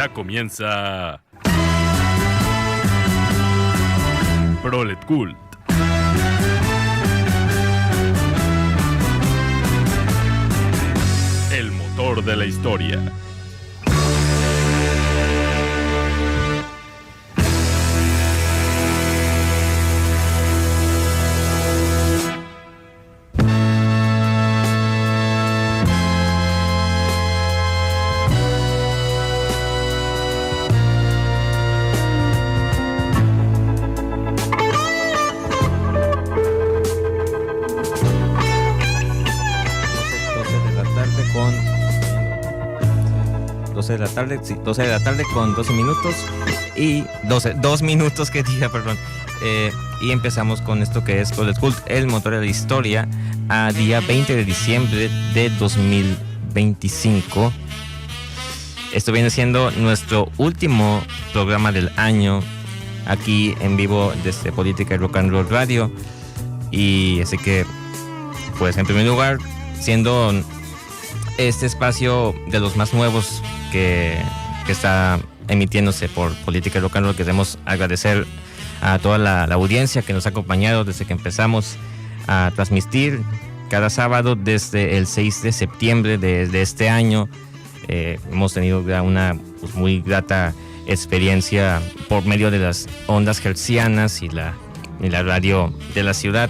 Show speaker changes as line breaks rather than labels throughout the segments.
Ya comienza Prolet Cult. El motor de la historia.
Sí, 12 de la tarde con 12 minutos y 2 minutos que diga, perdón. Y empezamos con esto que es Prolet Cult, el motor de la historia, a día 20 de diciembre de 2025. Esto viene siendo nuestro último programa del año aquí en vivo desde Política y Rock and Roll Radio. Y así que, pues en primer lugar, siendo este espacio de los más nuevos que está emitiéndose por Política y Rock and Roll, queremos agradecer a toda la audiencia que nos ha acompañado desde que empezamos a transmitir cada sábado desde el 6 de septiembre de este año. Hemos tenido una muy grata experiencia por medio de las ondas hertzianas y la radio de la ciudad.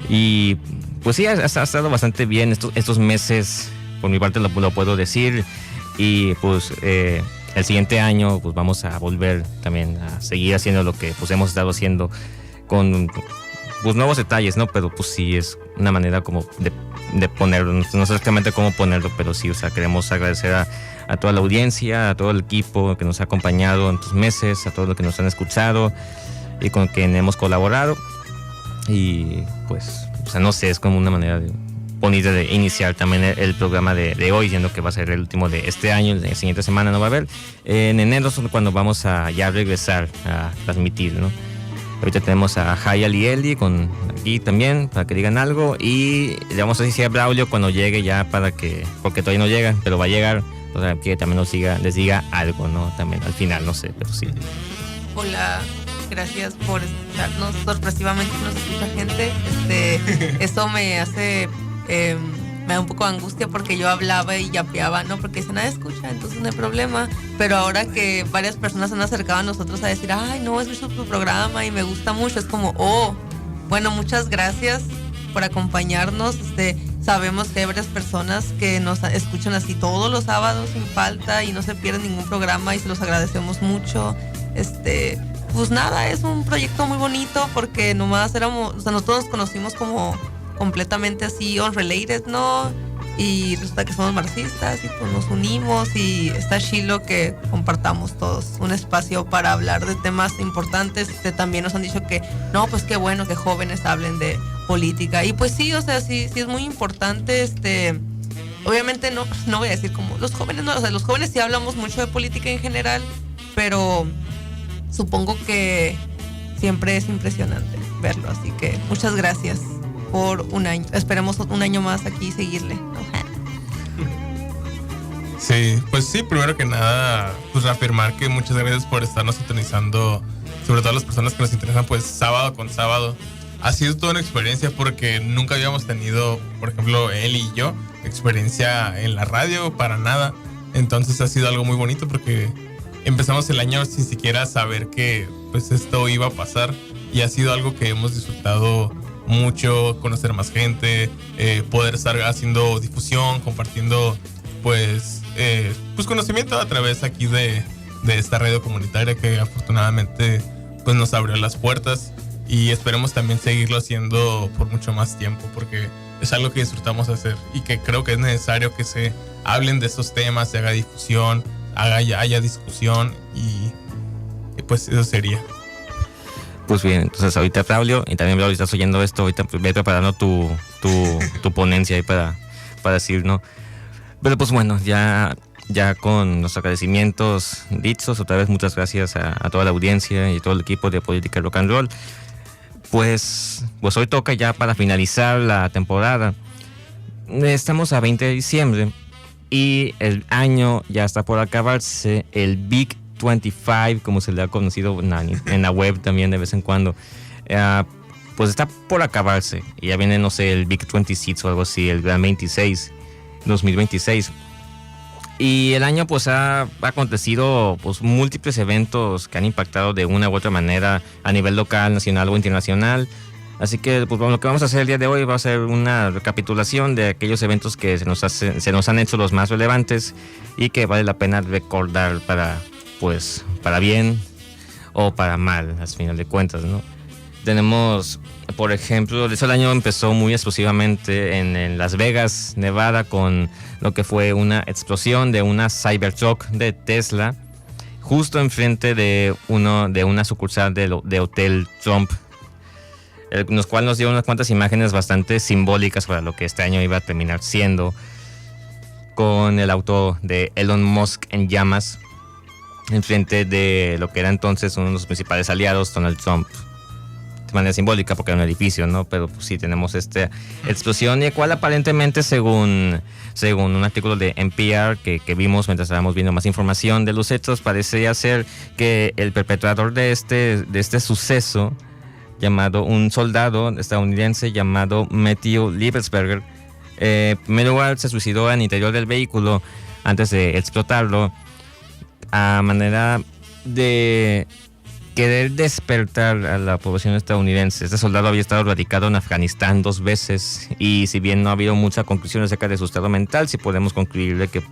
Y pues sí, ha estado bastante bien estos meses, por mi parte lo puedo decir. Y pues el siguiente año pues vamos a volver también a seguir haciendo lo que pues hemos estado haciendo con pues nuevos detalles, ¿no? Pero pues sí es una manera como de ponerlo, no sé exactamente cómo ponerlo, pero sí, o sea, queremos agradecer a toda la audiencia, a todo el equipo que nos ha acompañado en estos meses, a todos los que nos han escuchado y con quien hemos colaborado. Y pues, o sea, no sé, es como una manera bonita de iniciar también el programa de hoy, siendo que va a ser el último de este año. La siguiente semana no va a haber. En enero es cuando vamos a ya regresar a transmitir, ¿no? Ahorita tenemos a Hayal y Eli con aquí también para que digan algo, y le vamos a decir a Braulio cuando llegue ya porque todavía no llega, pero va a llegar, o sea, que también les diga algo, ¿no? También al final, no sé, pero sí.
Hola, gracias por escucharnos. Sorpresivamente nos escucha gente. Eso me hace me da un poco de angustia porque yo hablaba y yapeaba, ¿no? Porque si nadie escucha, entonces no hay problema. Pero ahora que varias personas se han acercado a nosotros a decir, ay, no, he visto tu programa y me gusta mucho, es como, oh, bueno, muchas gracias por acompañarnos. Sabemos que hay varias personas que nos escuchan así todos los sábados sin falta y no se pierden ningún programa y se los agradecemos mucho. Pues nada, es un proyecto muy bonito porque nomás nosotros nos conocimos como completamente así unrelated, ¿no? Y resulta que somos marxistas y pues nos unimos y está chilo que compartamos todos un espacio para hablar de temas importantes. También nos han dicho que no, pues qué bueno que jóvenes hablen de política y pues sí, o sea, sí es muy importante. Obviamente no voy a decir como los jóvenes, no, o sea, los jóvenes sí hablamos mucho de política en general, pero supongo que siempre es impresionante verlo, así que muchas gracias por un año. Esperemos un año más aquí y seguirle.
Sí, pues sí, primero que nada, pues reafirmar que muchas gracias por estarnos sintonizando, sobre todo las personas que nos interesan, pues sábado con sábado. Ha sido toda una experiencia porque nunca habíamos tenido, por ejemplo, él y yo, experiencia en la radio para nada. Entonces ha sido algo muy bonito porque empezamos el año sin siquiera saber que pues esto iba a pasar y ha sido algo que hemos disfrutado mucho, conocer más gente, poder estar haciendo difusión, compartiendo pues conocimiento a través aquí de esta radio comunitaria que afortunadamente pues nos abrió las puertas, y esperemos también seguirlo haciendo por mucho más tiempo porque es algo que disfrutamos hacer y que creo que es necesario que se hablen de estos temas, se haga difusión, haya discusión y pues eso sería.
Pues bien, entonces ahorita Braulio, y también Braulio, estás oyendo esto, ahorita ve preparando tu ponencia ahí para decir, ¿no? Pero pues bueno, ya con los agradecimientos dichos, otra vez muchas gracias a toda la audiencia y todo el equipo de Política Rock and Roll. Pues hoy toca ya para finalizar la temporada. Estamos a 20 de diciembre y el año ya está por acabarse, el Big 25, como se le ha conocido en la web también de vez en cuando, pues está por acabarse. Y ya viene, no sé, el Big 26 o algo así, el Gran 2026. Y el año pues ha acontecido pues múltiples eventos que han impactado de una u otra manera a nivel local, nacional o internacional. Así que pues lo que vamos a hacer el día de hoy va a ser una recapitulación de aquellos eventos que se nos han hecho los más relevantes y que vale la pena recordar para bien o para mal, al final de cuentas, ¿no? Tenemos, por ejemplo, el año empezó muy explosivamente en Las Vegas, Nevada, con lo que fue una explosión de una Cybertruck de Tesla justo enfrente de una sucursal de Hotel Trump, los cuales nos dio unas cuantas imágenes bastante simbólicas para lo que este año iba a terminar siendo, con el auto de Elon Musk en llamas enfrente de lo que era entonces uno de los principales aliados, Donald Trump. De manera simbólica porque era un edificio, ¿no? Pero pues, sí tenemos esta explosión, y el cual aparentemente, según un artículo de NPR que vimos mientras estábamos viendo más información de los hechos, parecería ser que el perpetrador de este suceso, llamado un soldado estadounidense llamado Matthew Liebesberger, en primer lugar se suicidó en el interior del vehículo antes de explotarlo, a manera de querer despertar a la población estadounidense. Este soldado había estado radicado en Afganistán 2 veces, y si bien no ha habido mucha conclusión acerca de su estado mental, sí podemos concluir de que,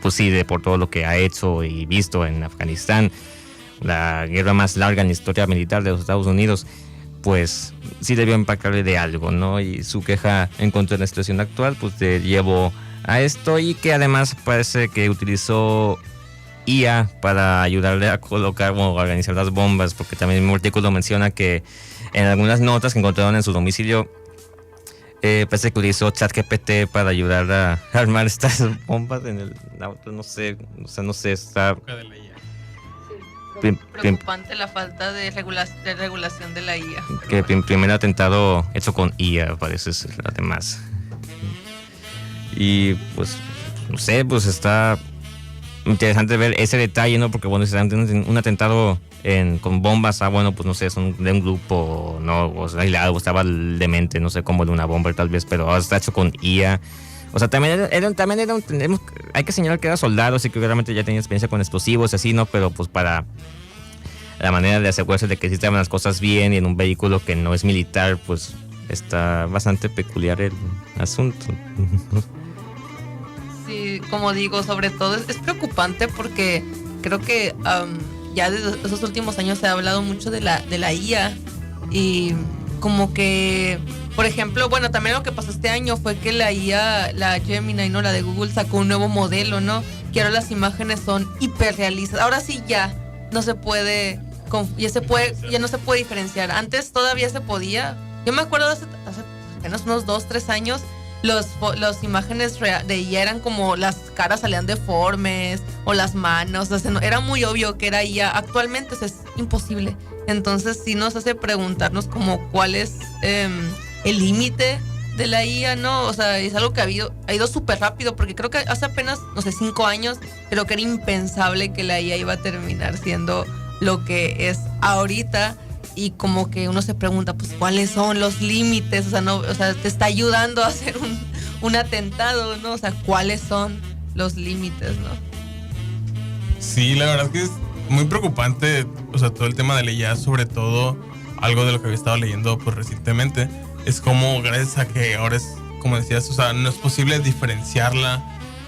pues sí, por todo lo que ha hecho y visto en Afganistán, la guerra más larga en la historia militar de los Estados Unidos, pues sí debió impactarle de algo, ¿no? Y su queja en contra de la situación actual pues le llevó a esto, y que además parece que utilizó IA para ayudarle a colocar o a organizar las bombas, porque también el mismo artículo menciona que en algunas notas que encontraron en su domicilio parece que utilizó ChatGPT para ayudar a armar estas bombas en el auto. No sé, está
preocupante la falta de regulación de la IA.
Que el primer atentado hecho con IA parece ser, además. Y pues no sé, pues está interesante ver ese detalle, ¿no? Porque bueno, si un atentado con bombas, bueno, pues no sé, son de un grupo, no, o sea, aislado, estaba demente, no sé, como de una bomba tal vez, pero ahora está hecho con IA. O sea, también hay que señalar que era soldado, así que realmente ya tenía experiencia con explosivos y así, ¿no? Pero pues para la manera de asegurarse de que sí estaban las cosas bien y en un vehículo que no es militar, pues está bastante peculiar el asunto.
Sí, como digo, sobre todo es preocupante porque creo que ya de esos últimos años se ha hablado mucho de la IA, y como que, por ejemplo, bueno, también lo que pasó este año fue que la IA, la Gemini, ¿no? La de Google sacó un nuevo modelo, ¿no? Que ahora las imágenes son hiperrealistas. Ahora sí ya no se puede, ya no se puede diferenciar. Antes todavía se podía. Yo me acuerdo hace apenas unos 2-3 años, las imágenes de IA eran como las caras salían deformes o las manos, o sea, era muy obvio que era IA. Actualmente es imposible. Entonces sí nos hace preguntarnos como cuál es el límite de la IA, ¿no? O sea, es algo que ha ido súper rápido, porque creo que hace apenas, no sé, 5 años, creo que era impensable que la IA iba a terminar siendo lo que es ahorita. Y como que uno se pregunta, pues, ¿cuáles son los límites? O sea, no, o sea, te está ayudando a hacer un atentado, ¿no? O sea, ¿cuáles son los límites, no?
Sí, la verdad es que es muy preocupante, o sea, todo el tema de la IA, sobre todo algo de lo que había estado leyendo pues recientemente, es como gracias a que ahora es, como decías, o sea, no es posible diferenciarla,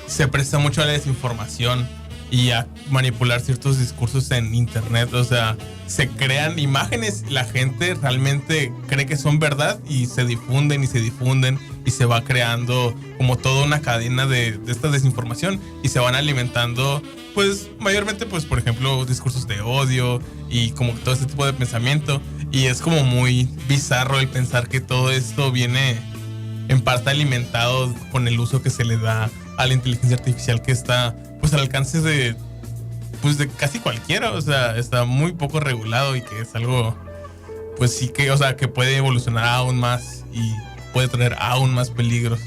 se presta mucho a la desinformación y a manipular ciertos discursos en internet. O sea, se crean imágenes, la gente realmente cree que son verdad y se difunden y se va creando como toda una cadena de esta desinformación, y se van alimentando pues mayormente pues por ejemplo discursos de odio y como todo este tipo de pensamiento, y es como muy bizarro el pensar que todo esto viene en parte alimentado con el uso que se le da a la inteligencia artificial, que está pues al alcance de casi cualquiera. O sea, está muy poco regulado, y que es algo pues sí que, o sea, que puede evolucionar aún más y puede traer aún más peligros.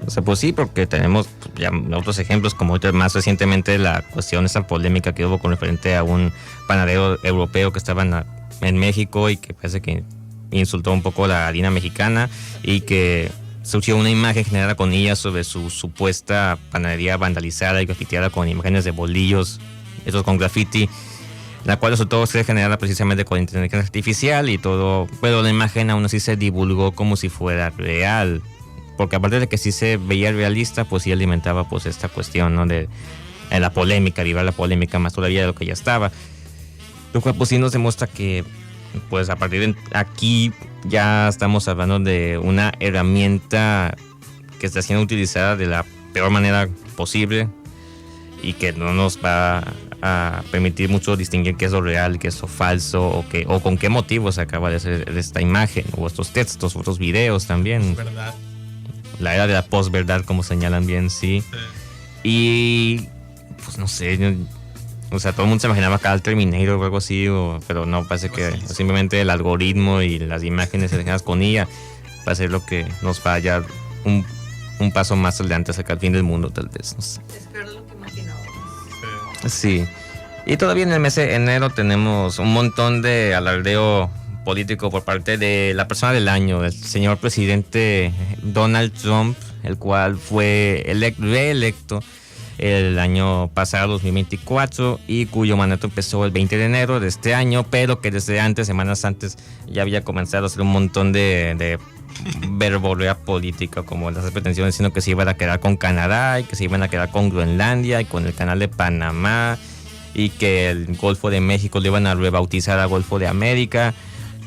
O sea, pues sí, porque tenemos ya otros ejemplos, como ahorita más recientemente la cuestión, esa polémica que hubo con referente a un panadero europeo que estaba en México y que parece que insultó un poco la harina mexicana y que surgió una imagen generada con ella sobre su supuesta panadería vandalizada y grafiteada con imágenes de bolillos, esos con graffiti, la cual resultó ser generada precisamente con inteligencia artificial y todo, pero la imagen aún así se divulgó como si fuera real, porque aparte de que sí se veía realista, pues sí alimentaba pues esta cuestión, ¿no? de la polémica, avivar la polémica más todavía de lo que ya estaba, lo cual pues sí nos demuestra que pues a partir de aquí ya estamos hablando de una herramienta que está siendo utilizada de la peor manera posible y que no nos va a permitir mucho distinguir qué es lo real, qué es lo falso o con qué motivo se acaba de hacer esta imagen o estos textos, otros videos también.
¿Verdad?
La era de la posverdad, como señalan bien, sí. Y pues no sé, o sea, todo el mundo se imaginaba acá al Terminator o algo así, pero no, parece que simplemente el algoritmo y las imágenes seleccionadas con IA va a ser lo que nos va a hallar un paso más adelante acerca del fin del mundo, tal vez. No sé.
Es peor de lo que imaginábamos.
Sí. Y todavía en el mes de enero tenemos un montón de alardeo político por parte de la persona del año, el señor presidente Donald Trump, el cual fue reelecto el año pasado, 2024, y cuyo mandato empezó el 20 de enero de este año, pero que desde antes, semanas antes, ya había comenzado a hacer un montón de verborrea política, como las pretensiones diciendo que se iban a quedar con Canadá y que se iban a quedar con Groenlandia y con el canal de Panamá y que el Golfo de México lo iban a rebautizar a Golfo de América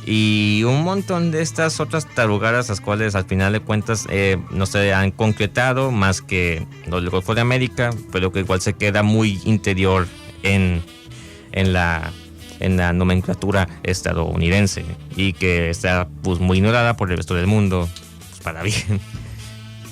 y un montón de estas otras tarugadas, las cuales al final de cuentas no se han concretado más que lo del Golfo de América, pero que igual se queda muy interior en la nomenclatura estadounidense y que está pues muy ignorada por el resto del mundo, pues para bien.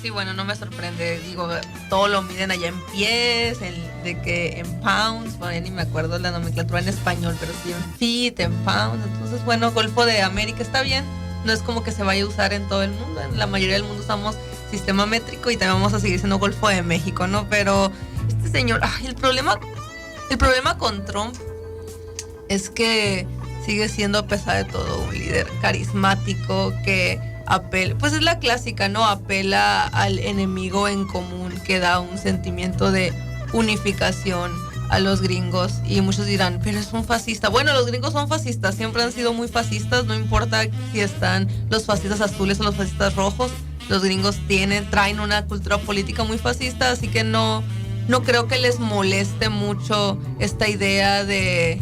Sí, bueno, no me sorprende, digo, todo lo miden allá en pies, de que en pounds, bueno, ya ni me acuerdo la nomenclatura en español, pero sí en feet, en pounds, entonces bueno, Golfo de América está bien, no es como que se vaya a usar en todo el mundo, en la mayoría del mundo usamos sistema métrico y también vamos a seguir siendo Golfo de México, ¿no? Pero este señor, el problema con Trump es que sigue siendo a pesar de todo un líder carismático que apela, pues es la clásica, ¿no? Apela al enemigo en común, que da un sentimiento de unificación a los gringos y muchos dirán, pero es un fascista. Bueno, los gringos son fascistas, siempre han sido muy fascistas, no importa si están los fascistas azules o los fascistas rojos, los gringos traen una cultura política muy fascista, así que no creo que les moleste mucho esta idea de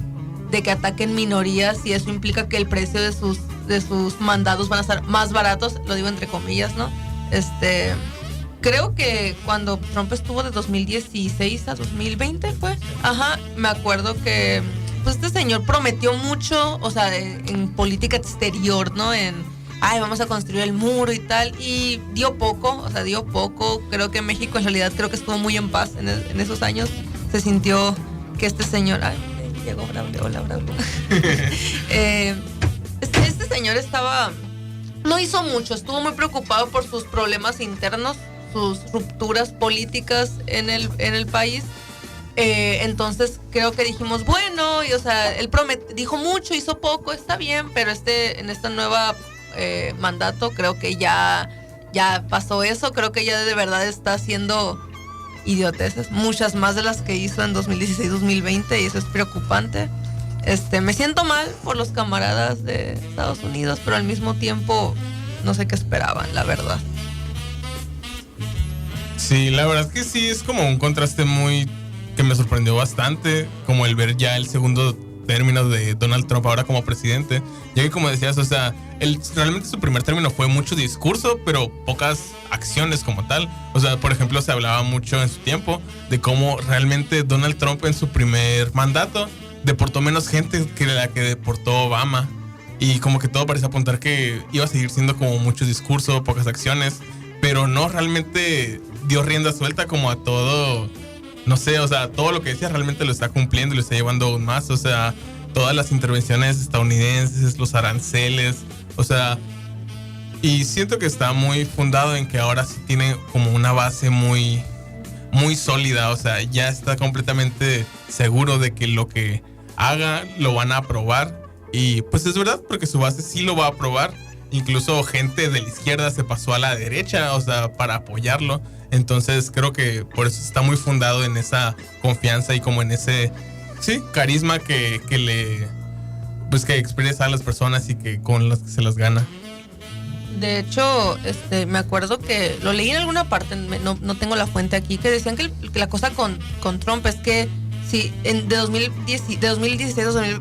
que ataquen minorías y eso implica que el precio de sus mandados van a estar más baratos, lo digo entre comillas, ¿no? Creo que cuando Trump estuvo de 2016 a 2020 fue, me acuerdo que pues este señor prometió mucho, o sea, en política exterior, ¿no? Vamos a construir el muro y tal, y dio poco, creo que México en realidad creo que estuvo muy en paz en esos años, se sintió que este señor, llegó Braulio, hola Braulio. Este señor no hizo mucho, estuvo muy preocupado por sus problemas internos, sus rupturas políticas en el país. Entonces creo que dijimos, bueno, y o sea, él dijo mucho, hizo poco, está bien, pero en esta nueva mandato creo que ya pasó eso, creo que ya de verdad está haciendo idioteces, muchas más de las que hizo en 2016-2020 y eso es preocupante. Me siento mal por los camaradas de Estados Unidos, pero al mismo tiempo no sé qué esperaban, la verdad.
Sí, la verdad es que sí, es como un contraste que me sorprendió bastante, como el ver ya el segundo término de Donald Trump ahora como presidente, ya que como decías, o sea, realmente su primer término fue mucho discurso, pero pocas acciones como tal. O sea, por ejemplo, se hablaba mucho en su tiempo de cómo realmente Donald Trump en su primer mandato deportó menos gente que la que deportó Obama. Y como que todo parece apuntar que iba a seguir siendo como mucho discurso, pocas acciones, pero no, realmente dio rienda suelta como a todo, no sé, o sea, todo lo que decía realmente lo está cumpliendo y lo está llevando aún más. O sea, todas las intervenciones estadounidenses, los aranceles, o sea, Y siento que está muy fundado en que ahora sí tiene como una base muy, muy sólida. O sea, ya está completamente seguro de que lo que haga lo van a aprobar. Y pues es verdad, porque su base sí lo va a aprobar. Incluso gente de la izquierda se pasó a la derecha, o sea, para apoyarlo. Entonces creo que por eso está muy fundado en esa confianza y como en ese, sí, carisma que le, pues que expresa a las personas y que con las que se las gana.
De hecho, me acuerdo que lo leí en alguna parte, no tengo la fuente aquí, que decían que la cosa con Trump es que sí, de 2016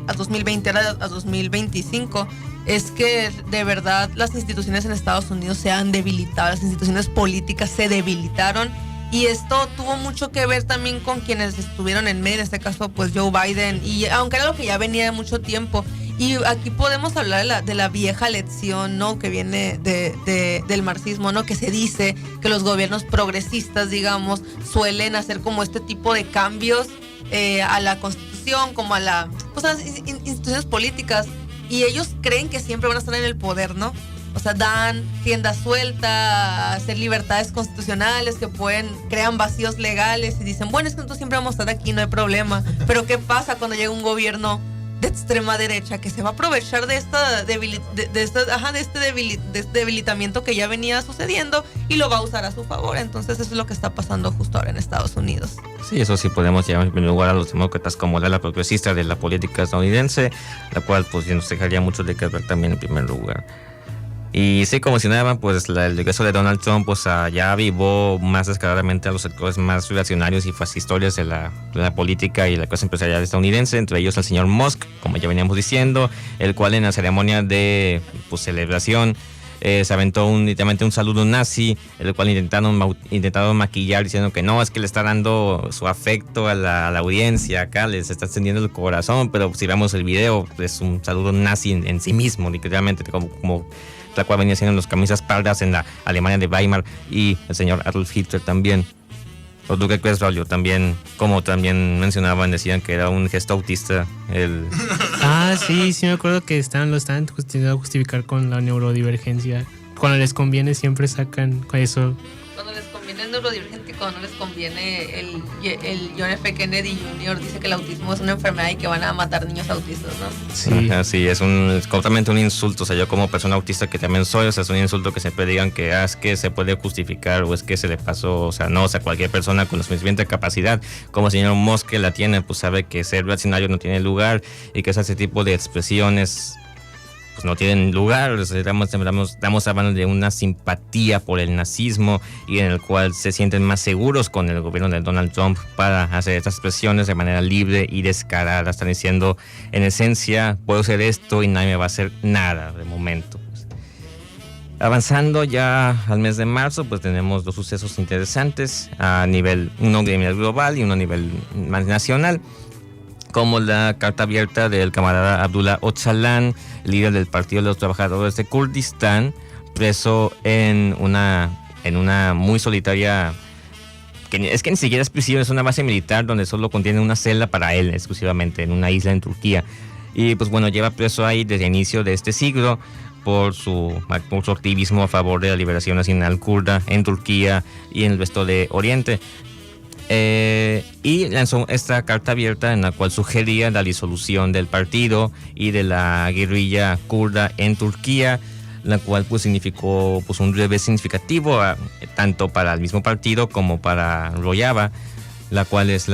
a 2020 a 2025, es que de verdad las instituciones en Estados Unidos se han debilitado, las instituciones políticas se debilitaron, y esto tuvo mucho que ver también con quienes estuvieron en medio, en este caso pues Joe Biden, y aunque era lo que ya venía de mucho tiempo. Y aquí podemos hablar de la vieja lección, ¿no? Que viene del marxismo, ¿no? Que se dice que los gobiernos progresistas, digamos, suelen hacer como este tipo de cambios a la Constitución, como a las instituciones políticas. Y ellos creen que siempre van a estar en el poder, ¿no? O sea, dan rienda suelta, hacer libertades constitucionales que crean vacíos legales y dicen, bueno, es que nosotros siempre vamos a estar aquí, no hay problema. Pero ¿qué pasa cuando llega un gobierno de extrema derecha que se va a aprovechar de este debilitamiento que ya venía sucediendo y lo va a usar a su favor? Entonces eso es lo que está pasando justo ahora en Estados Unidos.
Sí, eso sí podemos llevar en primer lugar a los demócratas como la progresista de la política estadounidense, la cual pues nos dejaría mucho de que ver también en primer lugar. Y sí, como mencionaba, pues el regreso de Donald Trump pues ya avivó más descaradamente a los sectores más reaccionarios y fascistas de la política y la clase empresarial estadounidense, entre ellos al señor Musk, como ya veníamos diciendo, el cual en la ceremonia de celebración se aventó literalmente un saludo nazi, el cual intentaron maquillar diciendo que no, es que le está dando su afecto a la audiencia, acá les está extendiendo el corazón, pero si vemos el video es un saludo nazi en sí mismo, literalmente como la cual venía siendo las camisas pardas en la Alemania de Weimar, y el señor Adolf Hitler también. ¿O tú qué crees, Raúl? También, como también mencionaban, decían que era un gesto autista.
Sí, me acuerdo que lo estaban intentando justificar con la neurodivergencia. Cuando les conviene siempre sacan eso.
Cuando les conviene el neurodivergente y cuando no les conviene el John F. Kennedy Jr. dice que el autismo es una enfermedad y que van a matar niños autistas, ¿no?
Sí, así es completamente un insulto. O sea, yo como persona autista que también soy, o sea, es un insulto que siempre digan que es que se puede justificar o es que se le pasó, o sea, no, o sea, cualquier persona con la suficiente capacidad, como el señor Musk que la tiene, pues sabe que ser reaccionario no tiene lugar y que ese tipo de expresiones pues no tienen lugar. O sea, estamos hablando de una simpatía por el nazismo y en el cual se sienten más seguros con el gobierno de Donald Trump para hacer estas expresiones de manera libre y descarada. Están diciendo, en esencia, puedo hacer esto y nadie me va a hacer nada de momento. Avanzando ya al mes de marzo, pues tenemos dos sucesos interesantes uno a nivel global y uno a nivel más nacional, como la carta abierta del camarada Abdullah Öcalan, líder del Partido de los Trabajadores de Kurdistán, preso en una muy solitaria, que ni siquiera es prisión, es una base militar donde solo contiene una celda para él exclusivamente, en una isla en Turquía. Y pues bueno, lleva preso ahí desde el inicio de este siglo por su activismo a favor de la liberación nacional kurda en Turquía y en el resto de Oriente. Y lanzó esta carta abierta en la cual sugería la disolución del partido y de la guerrilla kurda en Turquía, la cual pues significó pues un revés significativo tanto para el mismo partido como para Rojava, la cual es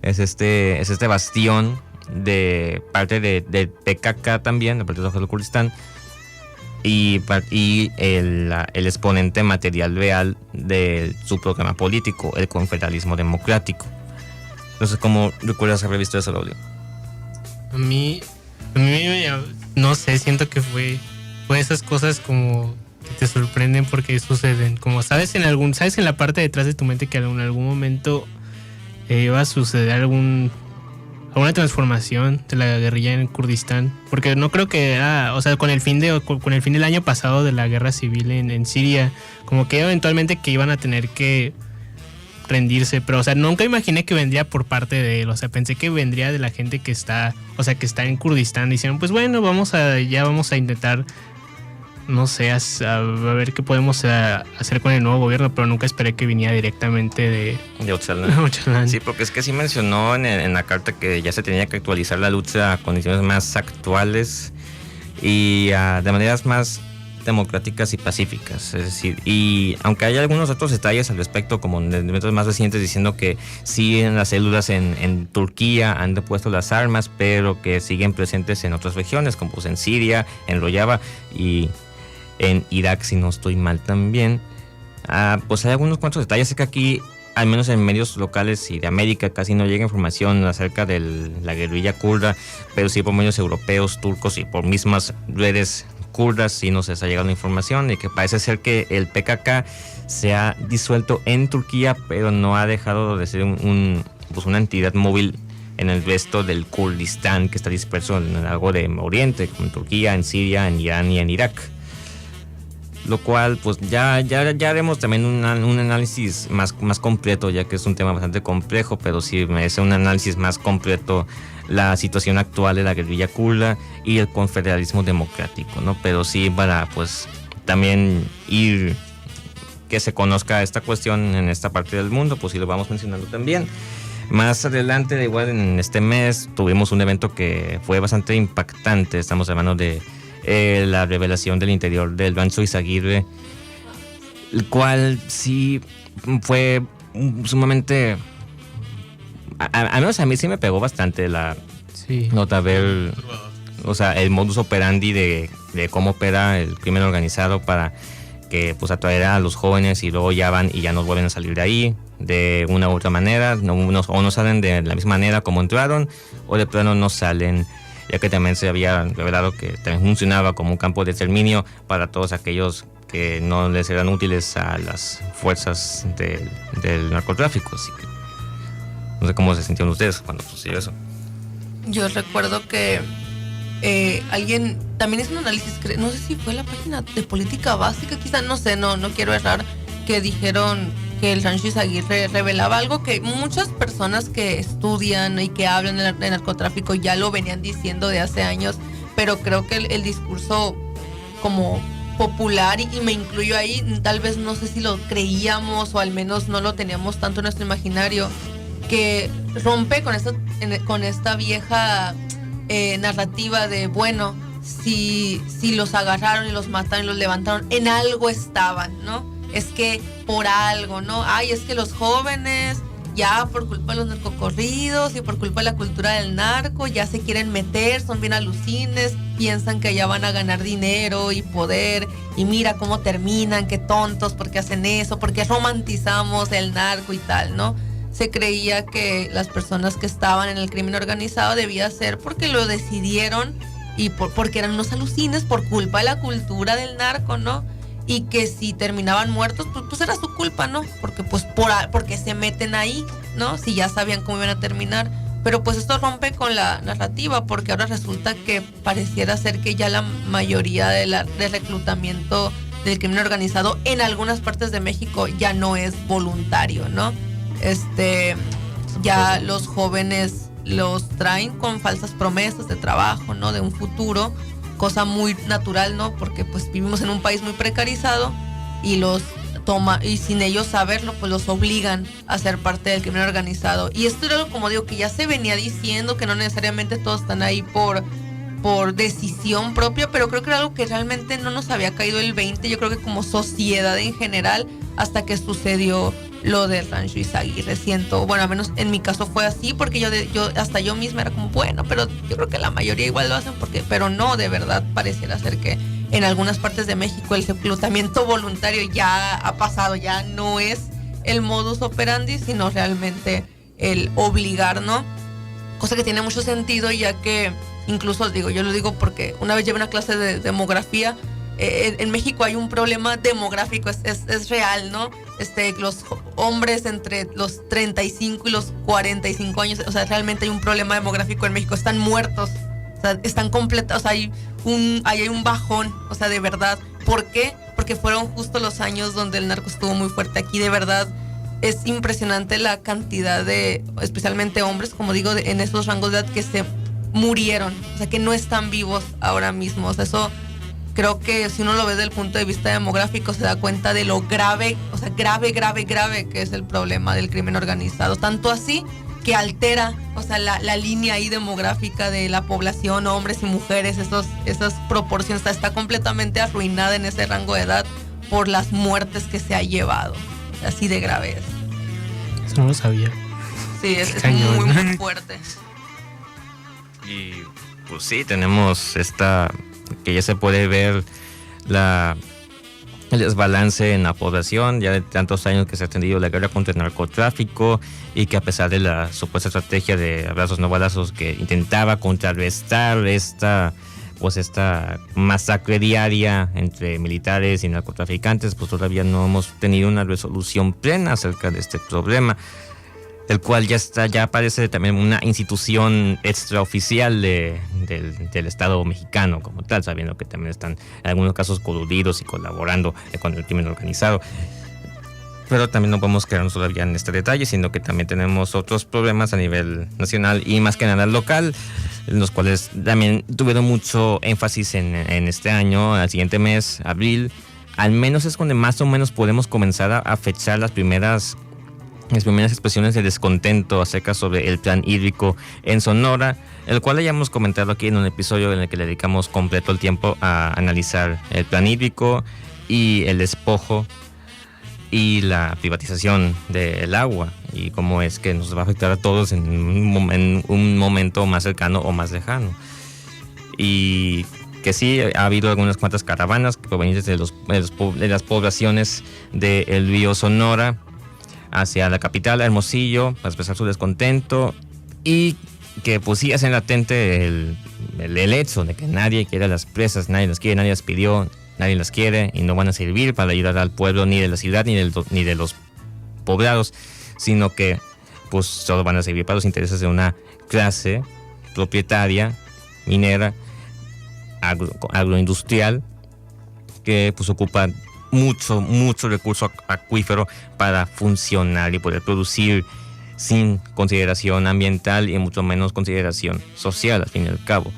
este bastión de parte de PKK también, el Partido de Kurdistán, y el exponente material real de su programa político, el confederalismo democrático. Entonces, ¿cómo recuerdas haber visto eso, Raúl?
A mí no sé, siento que fue esas cosas como que te sorprenden porque suceden, como sabes en la parte detrás de tu mente que en algún momento iba a suceder alguna transformación de la guerrilla en Kurdistán, porque no creo que era, o sea, con el fin del año pasado de la guerra civil en Siria, como que eventualmente que iban a tener que rendirse, pero o sea, nunca imaginé que vendría por parte de él, o sea, pensé que vendría de la gente que está en Kurdistán, dicieron, pues bueno, vamos a intentar no sé, a ver qué podemos hacer con el nuevo gobierno, pero nunca esperé que viniera directamente de
Otzalán.
Otzalán.
Sí, porque es que sí mencionó en la carta que ya se tenía que actualizar la lucha a condiciones más actuales y de maneras más democráticas y pacíficas. Es decir, y aunque hay algunos otros detalles al respecto, como en elementos más recientes diciendo que sí en las células en Turquía han depuesto las armas, pero que siguen presentes en otras regiones, como pues en Siria, en Rojava y en Irak, si no estoy mal también. Pues hay algunos cuantos detalles. Sé que aquí, al menos en medios locales y de América, casi no llega información acerca de la guerrilla kurda, pero sí por medios europeos, turcos y por mismas redes kurdas sí nos está llegando información de que parece ser que el PKK se ha disuelto en Turquía, pero no ha dejado de ser pues una entidad móvil en el resto del Kurdistán, que está disperso en algo de Oriente, como en Turquía, en Siria, en Irán y en Irak. Lo cual, pues ya haremos también un análisis más completo, ya que es un tema bastante complejo, pero sí merece un análisis más completo la situación actual de la guerrilla kurda y el confederalismo democrático, ¿no? Pero sí para, pues, también que se conozca esta cuestión en esta parte del mundo, pues sí lo vamos mencionando también. Más adelante, igual en este mes, tuvimos un evento que fue bastante impactante. Estamos hablando de la revelación del interior del Rancho Izaguirre, el cual sí fue sumamente... Al menos a mí sí me pegó bastante la nota ver, o sea, el modus operandi de cómo opera el crimen organizado para que pues atraer a los jóvenes y luego ya van y ya no vuelven a salir de ahí de una u otra manera, o no salen de la misma manera como entraron, o de plano no salen, ya que también se había revelado que también funcionaba como un campo de exterminio para todos aquellos que no les eran útiles a las fuerzas del narcotráfico. Así que no sé cómo se sintieron ustedes cuando sucedió eso.
Yo recuerdo que alguien también hizo un análisis, no sé si fue la página de Política Básica, quizá, no sé, no quiero errar, que dijeron que el Rancho Izaguirre revelaba algo que muchas personas que estudian y que hablan de narcotráfico ya lo venían diciendo de hace años, pero creo que el discurso como popular, y me incluyo ahí, tal vez no sé si lo creíamos o al menos no lo teníamos tanto en nuestro imaginario, que rompe con esta vieja narrativa de, bueno, si los agarraron y los mataron y los levantaron, en algo estaban, ¿no? Es que por algo, ¿no? Ay, es que los jóvenes ya por culpa de los narcocorridos y por culpa de la cultura del narco ya se quieren meter, son bien alucines, piensan que ya van a ganar dinero y poder, y mira cómo terminan, qué tontos, porque hacen eso, porque romantizamos el narco y tal, ¿no? Se creía que las personas que estaban en el crimen organizado debía ser porque lo decidieron y porque eran unos alucines por culpa de la cultura del narco, ¿no? Y que si terminaban muertos, pues era su culpa, ¿no? Porque porque se meten ahí, ¿no? Si ya sabían cómo iban a terminar. Pero pues esto rompe con la narrativa, porque ahora resulta que pareciera ser que ya la mayoría del reclutamiento del crimen organizado en algunas partes de México ya no es voluntario, ¿no? Ya los jóvenes los traen con falsas promesas de trabajo, ¿no? De un futuro, cosa muy natural, ¿no? Porque pues vivimos en un país muy precarizado y y sin ellos saberlo, pues los obligan a ser parte del crimen organizado. Y esto era algo, como digo, que ya se venía diciendo, que no necesariamente todos están ahí por decisión propia, pero creo que era algo que realmente no nos había caído el 20, yo creo que como sociedad en general, hasta que sucedió lo del Rancho Izaguirre. Bueno, al menos en mi caso fue así, porque hasta yo misma era como, bueno, pero yo creo que la mayoría igual lo hacen, pero no, de verdad pareciera ser que en algunas partes de México el reclutamiento voluntario ya ha pasado, ya no es el modus operandi, sino realmente el obligar, ¿no? Cosa que tiene mucho sentido, ya que incluso, yo lo digo porque una vez llevé una clase de demografía. En México hay un problema demográfico, es real, ¿no? Los hombres entre los 35 y los 45 años, o sea, realmente hay un problema demográfico en México, están muertos, o sea, están completos, o sea, hay un bajón, o sea, de verdad. ¿Por qué? Porque fueron justo los años donde el narco estuvo muy fuerte aquí, de verdad. Es impresionante la cantidad de, especialmente hombres, como digo, en esos rangos de edad que se murieron, o sea, que no están vivos ahora mismo, o sea, eso creo que si uno lo ve desde el punto de vista demográfico se da cuenta de lo grave, o sea, grave que es el problema del crimen organizado. Tanto así que altera, o sea, la línea ahí demográfica de la población, hombres y mujeres, esas proporciones, está completamente arruinada en ese rango de edad por las muertes que se ha llevado. Así de grave es.
Eso no lo sabía.
Sí, es
Cañón.
muy fuerte.
Y pues sí, tenemos que ya se puede ver el desbalance en la población, ya de tantos años que se ha extendido la guerra contra el narcotráfico, y que a pesar de la supuesta estrategia de abrazos no balazos que intentaba contrarrestar esta masacre diaria entre militares y narcotraficantes, pues todavía no hemos tenido una resolución plena acerca de este problema, el cual ya parece también una institución extraoficial del Estado mexicano como tal, sabiendo que también están en algunos casos coludidos y colaborando con el crimen organizado. Pero también no podemos quedarnos todavía en este detalle, sino que también tenemos otros problemas a nivel nacional y más que nada local, en los cuales también tuvieron mucho énfasis en este año, al siguiente mes, abril. Al menos es donde más o menos podemos comenzar a fechar las primeras expresiones de descontento acerca sobre el plan hídrico en Sonora, el cual ya hemos comentado aquí en un episodio en el que le dedicamos completo el tiempo a analizar el plan hídrico y el despojo y la privatización del agua y cómo es que nos va a afectar a todos en un momento más cercano o más lejano. Y que sí, ha habido algunas cuantas caravanas provenientes de las poblaciones del río Sonora hacia la capital, Hermosillo, para expresar su descontento, y que pues sí hacen latente el hecho de que nadie quiere las presas, nadie las quiere, nadie las pidió, nadie las quiere y no van a servir para ayudar al pueblo ni de la ciudad ni de los poblados, sino que pues solo van a servir para los intereses de una clase propietaria, minera, agroindustrial, que pues ocupa mucho recurso acuífero para funcionar y poder producir sin consideración ambiental y mucho menos consideración social, al fin y al cabo.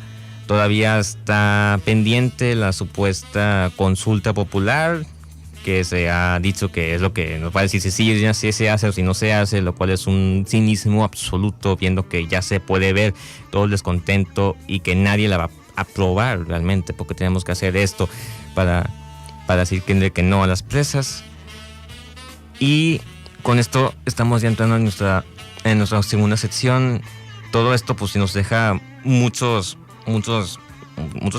Todavía está pendiente la supuesta consulta popular, que se ha dicho que es lo que nos va a decir si se hace o si no se hace, lo cual es un cinismo absoluto, viendo que ya se puede ver todo el descontento y que nadie la va a aprobar realmente, porque tenemos que hacer esto para decir que no a las presas. Y con esto estamos ya entrando en nuestra segunda sección. Todo esto pues nos deja muchos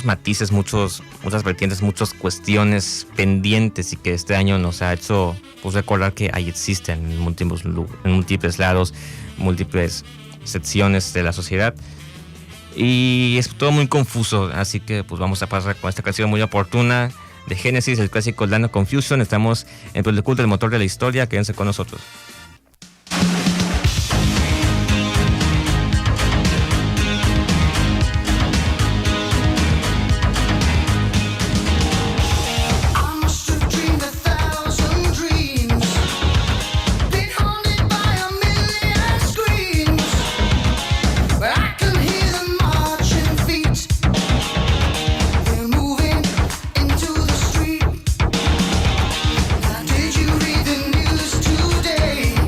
matices, muchas vertientes, muchas cuestiones pendientes, y que este año nos ha hecho pues recordar que ahí existen en múltiples lados, múltiples secciones de la sociedad, y es todo muy confuso. Así que pues vamos a pasar con esta canción muy oportuna de Genesis, el clásico Land of Confusion. Estamos en el culto del motor de la historia. Quédense con nosotros.
Did you read the news today?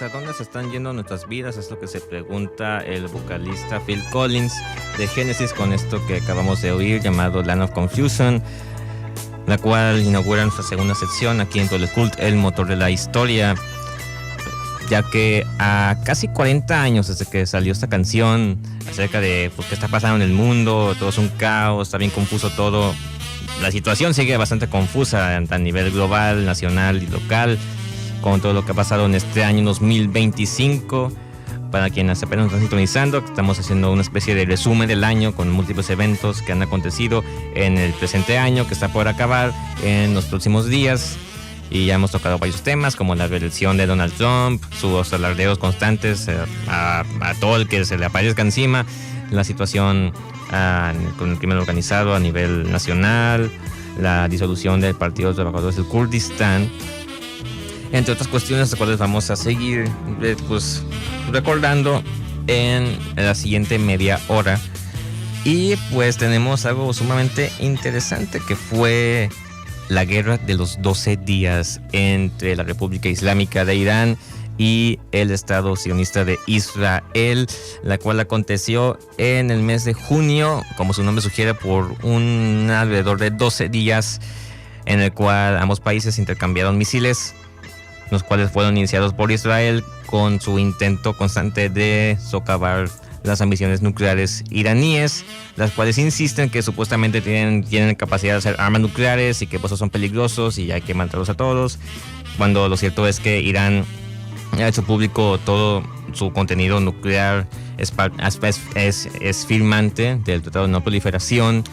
pues ¿a dónde se están yendo nuestras vidas? Es lo que se pregunta el vocalista Phil Collins de Genesis con esto que acabamos de oír llamado Land of Confusion, la cual inaugura nuestra segunda sección aquí en Toilet Cult, el motor de la historia, ya que a casi 40 años desde que salió esta canción acerca de pues, qué está pasando en el mundo, todo es un caos, está bien confuso todo. La situación sigue bastante confusa a nivel global, nacional y local, con todo lo que ha pasado en este año 2025. Para quienes apenas nos están sintonizando, estamos haciendo una especie de resumen del año con múltiples eventos que han acontecido en el presente año, que está por acabar en los próximos días. Y ya hemos tocado varios temas, como la reelección de Donald Trump, sus alardeos constantes a todo el que se le aparezca encima, la situación con el crimen organizado a nivel nacional, la disolución del Partido de los Trabajadores del Kurdistán, entre otras cuestiones, las cuales vamos a seguir pues, recordando en la siguiente media hora. Y pues tenemos algo sumamente interesante que fue la guerra de los 12 días entre la República Islámica de Irán y el Estado sionista de Israel, la cual aconteció en el mes de junio, como su nombre sugiere, por alrededor de 12 días, en el cual ambos países intercambiaron misiles, los cuales fueron iniciados por Israel con su intento constante de socavar las ambiciones nucleares iraníes, las cuales insisten que supuestamente tienen capacidad de hacer armas nucleares y que pues son peligrosos y hay que matarlos a todos, cuando lo cierto es que Irán ha hecho público todo su contenido nuclear, es firmante del Tratado de No Proliferación,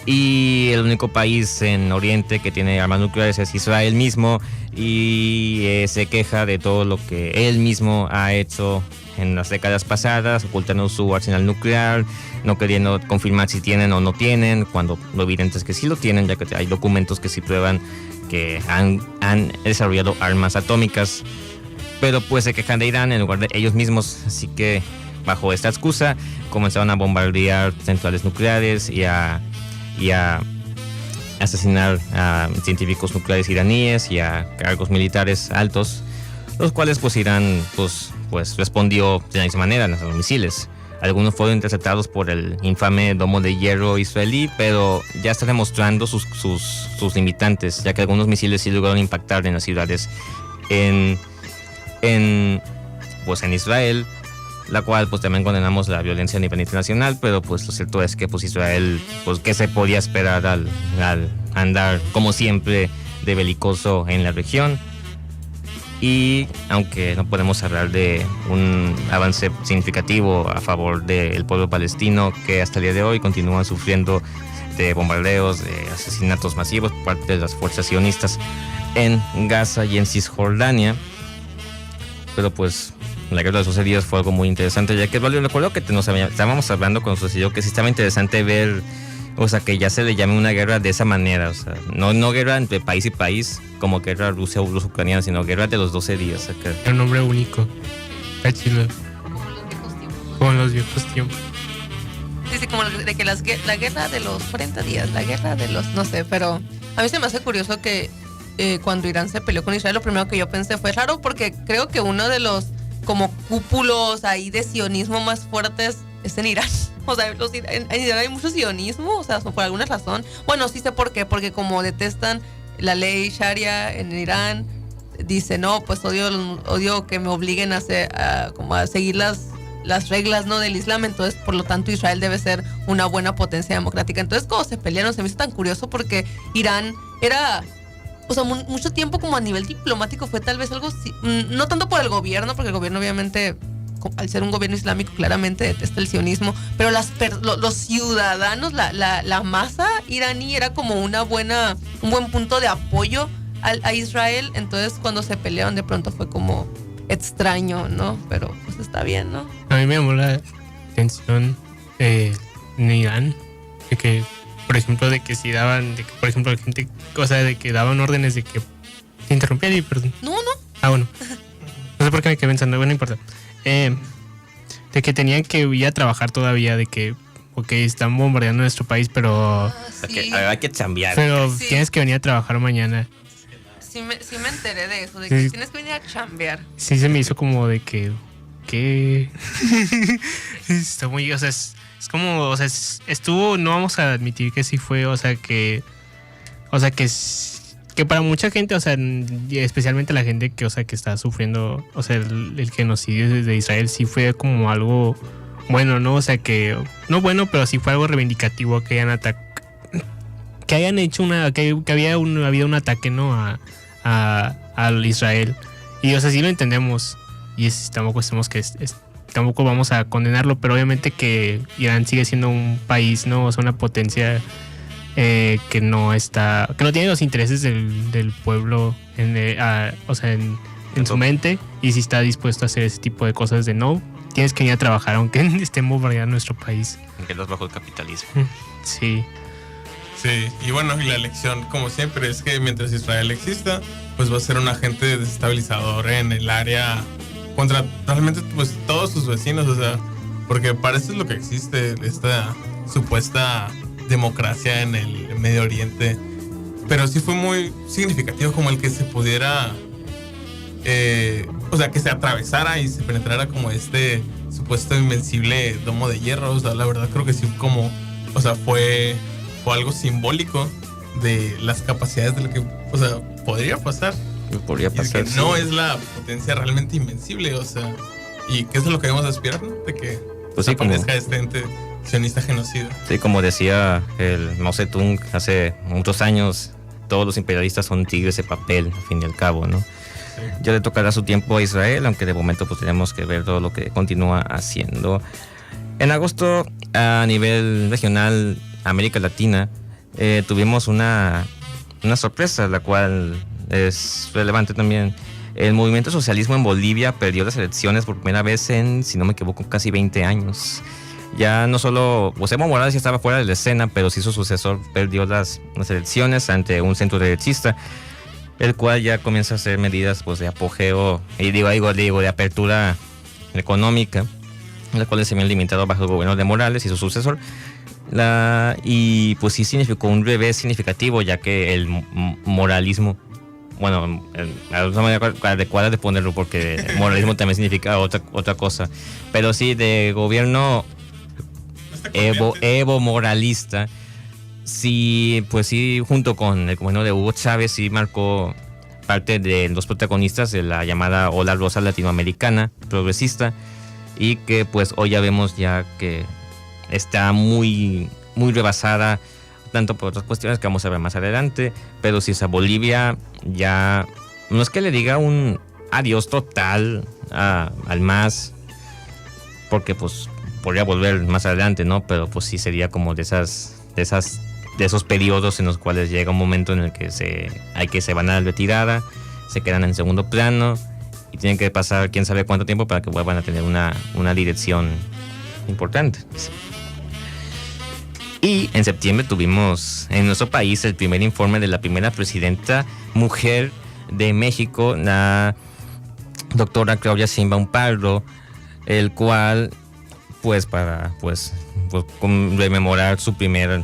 y el único país en Oriente que tiene armas nucleares es Israel mismo, y se queja de todo lo que él mismo ha hecho en las décadas pasadas, ocultando su arsenal nuclear, no queriendo confirmar si tienen o no tienen, cuando lo evidente es que sí lo tienen, ya que hay documentos que sí prueban que han desarrollado armas atómicas. Pero pues se quejan de Irán en lugar de ellos mismos, así que bajo esta excusa comenzaron a bombardear centrales nucleares y a asesinar a científicos nucleares iraníes y a cargos militares altos, los cuales pues Irán pues respondió de la misma manera, los misiles. Algunos fueron interceptados por el infame domo de hierro israelí, pero ya está demostrando sus limitantes, ya que algunos misiles sí lograron impactar en las ciudades en Israel, la cual pues también condenamos la violencia a nivel internacional, pero pues lo cierto es que pues Israel, pues qué se podía esperar al andar como siempre de belicoso en la región. Y aunque no podemos hablar de un avance significativo a favor del pueblo palestino, que hasta el día de hoy continúa sufriendo de bombardeos, de asesinatos masivos por parte de las fuerzas sionistas en Gaza y en Cisjordania, pero pues la guerra de los 12 días fue algo muy interesante, ya que yo recuerdo que estábamos hablando con sucedió que sí estaba interesante ver, o sea, que ya se le llame una guerra de esa manera, o sea, no guerra entre país y país, como guerra Rusia o ucraniana, sino guerra de los 12 días. O sea,
es un nombre único. Está chido.
Como en los viejos tiempos.
Como en los viejos tiempos.
Sí, como de que la guerra de los 40 días, la guerra de los, no sé, pero a mí se me hace curioso que cuando Irán se peleó con Israel, lo primero que yo pensé fue raro, porque creo que uno de los como cúpulos ahí de sionismo más fuertes es en Irán. O sea, en Irán hay mucho sionismo, o sea, por alguna razón. Bueno, sí sé por qué, porque como detestan la ley Sharia en Irán, dice, no, pues odio que me obliguen a seguir las reglas, ¿no?, del Islam. Entonces, por lo tanto, Israel debe ser una buena potencia democrática. Entonces, cuando se pelearon, se me hizo tan curioso porque Irán era, o sea, mucho tiempo como a nivel diplomático fue tal vez algo, no tanto por el gobierno, porque el gobierno obviamente, al ser un gobierno islámico, claramente detesta el sionismo, pero los ciudadanos, la masa iraní era como un buen punto de apoyo a Israel. Entonces, cuando se pelearon, de pronto fue como extraño, ¿no? Pero pues está bien, ¿no?
A mí me llamó la atención en Irán, de que, por ejemplo, de que si daban, de que, por ejemplo, la gente, o sea, de que daban órdenes de que se interrumpía y perdón.
No.
Ah, bueno. No sé por qué me quedé pensando, bueno, no importa. De que tenían que ir a trabajar todavía, de que, ok, están bombardeando nuestro país, pero
Sí.
hay que chambear.
pero
Sí.
tienes que venir a trabajar mañana.
sí me enteré de eso, de que tienes que venir a chambear.
Sí, se me hizo como de que... ¿Qué? Está muy... O sea, es como... O sea, estuvo... No vamos a admitir que sí fue, o sea, que... O sea, que para mucha gente, o sea, especialmente la gente que, o sea, que está sufriendo, o sea, el genocidio de Israel sí fue como algo bueno, ¿no? O sea, que... No bueno, pero sí fue algo reivindicativo que hayan que hayan hecho que había habido un ataque, ¿no? Al Israel. Y, o sea, sí lo entendemos. Y tampoco tampoco vamos a condenarlo, pero obviamente que Irán sigue siendo un país, ¿no? O sea, una potencia que no tiene los intereses del pueblo en su mente, y si está dispuesto a hacer ese tipo de cosas de no, tienes que ir a trabajar aunque estén bombardeando nuestro país.
Que los bajo el capitalismo.
Sí.
Sí, y bueno, y la lección, como siempre, es que mientras Israel exista, pues va a ser un agente desestabilizador en el área contra realmente pues todos sus vecinos, o sea, porque para eso es lo que existe, esta supuesta democracia en el Medio Oriente. Pero sí fue muy significativo como el que se pudiera, o sea, que se atravesara y se penetrara como este supuesto invencible domo de hierro. O sea, la verdad creo que sí como, o sea, fue algo simbólico de las capacidades de lo que, o sea, podría pasar.
Podría pasar.
Que no es la potencia realmente invencible, o sea, y que eso es lo que debemos aspirar, ¿no? De que
pues sí,
aparezca este ente sionista genocida.
Sí, como decía el Mao Zedong hace muchos años, todos los imperialistas son tigres de papel, al fin y al cabo, ¿no? Sí. Ya le tocará su tiempo a Israel, aunque de momento pues tenemos que ver todo lo que continúa haciendo. En agosto, a nivel regional, América Latina, tuvimos una sorpresa, la cual es relevante también. El movimiento socialismo en Bolivia perdió las elecciones por primera vez en, si no me equivoco, casi 20 años. Ya no solo, pues Evo Morales ya estaba fuera de la escena, pero sí su sucesor perdió las elecciones ante un centro derechista, el cual ya comienza a hacer medidas pues de apogeo, y digo de apertura económica, las cuales se habían limitado bajo el gobierno de Morales y su sucesor. Y pues sí significó un revés significativo, ya que el moralismo, bueno, la manera adecuada de ponerlo, porque el moralismo también significa otra cosa, pero sí, de gobierno Evo moralista, sí, pues sí, junto con el gobierno de Hugo Chávez, sí marcó parte de los protagonistas de la llamada ola rosa latinoamericana progresista, y que pues hoy ya vemos ya que está muy, muy rebasada, tanto por otras cuestiones que vamos a ver más adelante, pero si esa Bolivia ya, no es que le diga un adiós total al MAS, porque pues podría volver más adelante, ¿no? Pero pues sí sería como de esos periodos en los cuales llega un momento en el que se van a la retirada, se quedan en segundo plano y tienen que pasar quién sabe cuánto tiempo para que vuelvan a tener una dirección importante. Y en septiembre tuvimos en nuestro país el primer informe de la primera presidenta mujer de México, la doctora Claudia Sheinbaum Pardo, el cual pues para rememorar su primer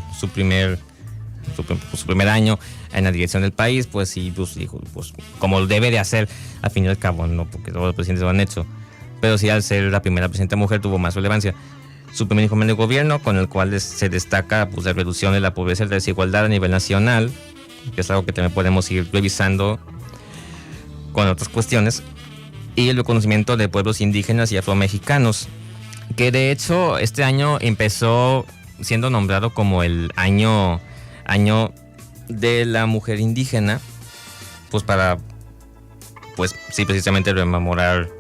año en la dirección del país, pues sí, pues, dijo, pues como debe de hacer, al fin y al cabo, no porque todos los presidentes lo han hecho, pero sí, al ser la primera presidenta mujer tuvo más relevancia. Su primer informe de gobierno, con el cual se destaca pues la reducción de la pobreza y la desigualdad a nivel nacional, que es algo que también podemos ir revisando con otras cuestiones, y el reconocimiento de pueblos indígenas y afromexicanos, que de hecho este año empezó siendo nombrado como el año de la mujer indígena, pues para, pues sí, precisamente rememorar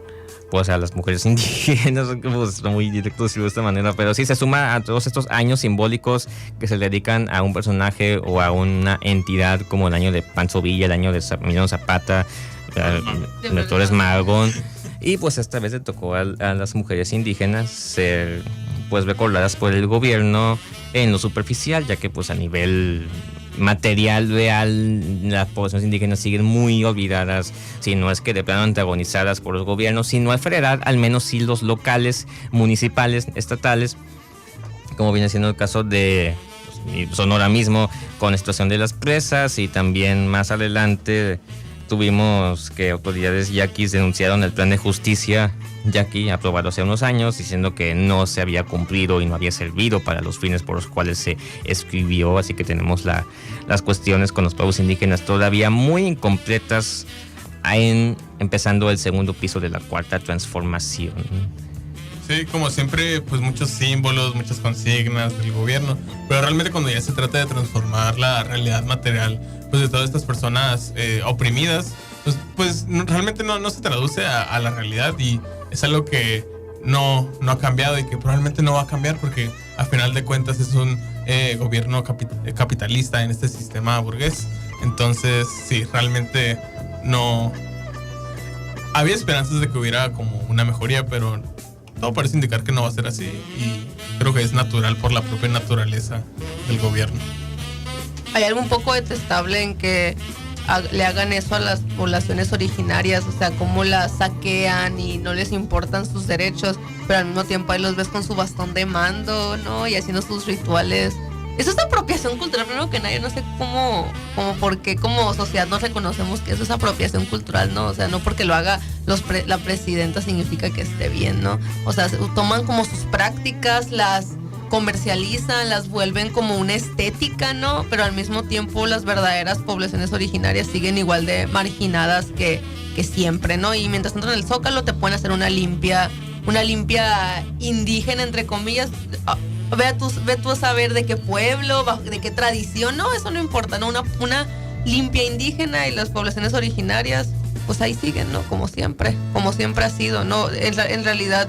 pues a las mujeres indígenas, pues muy directo decirlo de esta manera, pero sí se suma a todos estos años simbólicos que se le dedican a un personaje o a una entidad, como el año de Pancho Villa, el año de Emiliano Zapata, de Torres Magón, y pues esta vez le tocó a las mujeres indígenas ser pues recordadas por el gobierno en lo superficial, ya que pues a nivel material real las poblaciones indígenas siguen muy olvidadas, si no es que de plano antagonizadas por los gobiernos, si no al federal, al menos sí los locales, municipales, estatales, como viene siendo el caso de Sonora mismo, con la situación de las presas, y también más adelante tuvimos que autoridades yaquis denunciaron el plan de justicia yaqui aprobado hace unos años, diciendo que no se había cumplido y no había servido para los fines por los cuales se escribió. Así que tenemos las cuestiones con los pueblos indígenas todavía muy incompletas, empezando el segundo piso de la cuarta transformación.
Sí, como siempre, pues muchos símbolos, muchas consignas del gobierno, pero realmente cuando ya se trata de transformar la realidad material, pues de todas estas personas oprimidas, pues realmente no se traduce a la realidad, y es algo que no ha cambiado y que probablemente no va a cambiar, porque a final de cuentas es un gobierno capitalista en este sistema burgués. Entonces, sí, realmente no había esperanzas de que hubiera como una mejoría, pero todo parece indicar que no va a ser así, y creo que es natural por la propia naturaleza del gobierno.
Hay algo un poco detestable en que le hagan eso a las poblaciones originarias, o sea, cómo las saquean y no les importan sus derechos, pero al mismo tiempo ahí los ves con su bastón de mando, ¿no? Y haciendo sus rituales. Eso es apropiación cultural, primero que nadie, no sé cómo por qué como sociedad nos reconocemos que eso es apropiación cultural, ¿no? O sea, no porque lo haga la presidenta significa que esté bien, ¿no? O sea, toman como sus prácticas, las comercializan, las vuelven como una estética, ¿no? Pero al mismo tiempo las verdaderas poblaciones originarias siguen igual de marginadas que siempre, ¿no? Y mientras tanto en el Zócalo te pueden hacer una limpia indígena, entre comillas. Ve tú a saber de qué pueblo, de qué tradición, no, eso no importa, ¿no? Una limpia indígena, y las poblaciones originarias, pues ahí siguen, ¿no? Como siempre ha sido, ¿no? En realidad,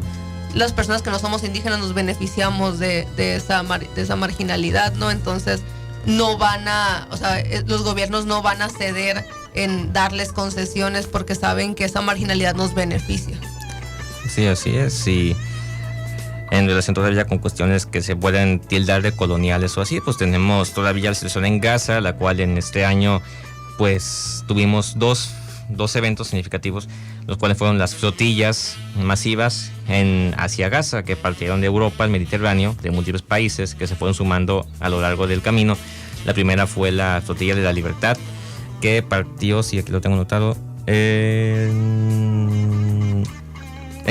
las personas que no somos indígenas nos beneficiamos de esa marginalidad, ¿no? Entonces, los gobiernos no van a ceder en darles concesiones porque saben que esa marginalidad nos beneficia.
Sí, así es, y en relación todavía con cuestiones que se pueden tildar de coloniales o así, pues tenemos todavía la situación en Gaza, la cual en este año pues tuvimos dos eventos significativos, los cuales fueron las flotillas masivas hacia Gaza, que partieron de Europa al Mediterráneo, de múltiples países que se fueron sumando a lo largo del camino. La primera fue la flotilla de la Libertad, que partió, sí, aquí lo tengo anotado, en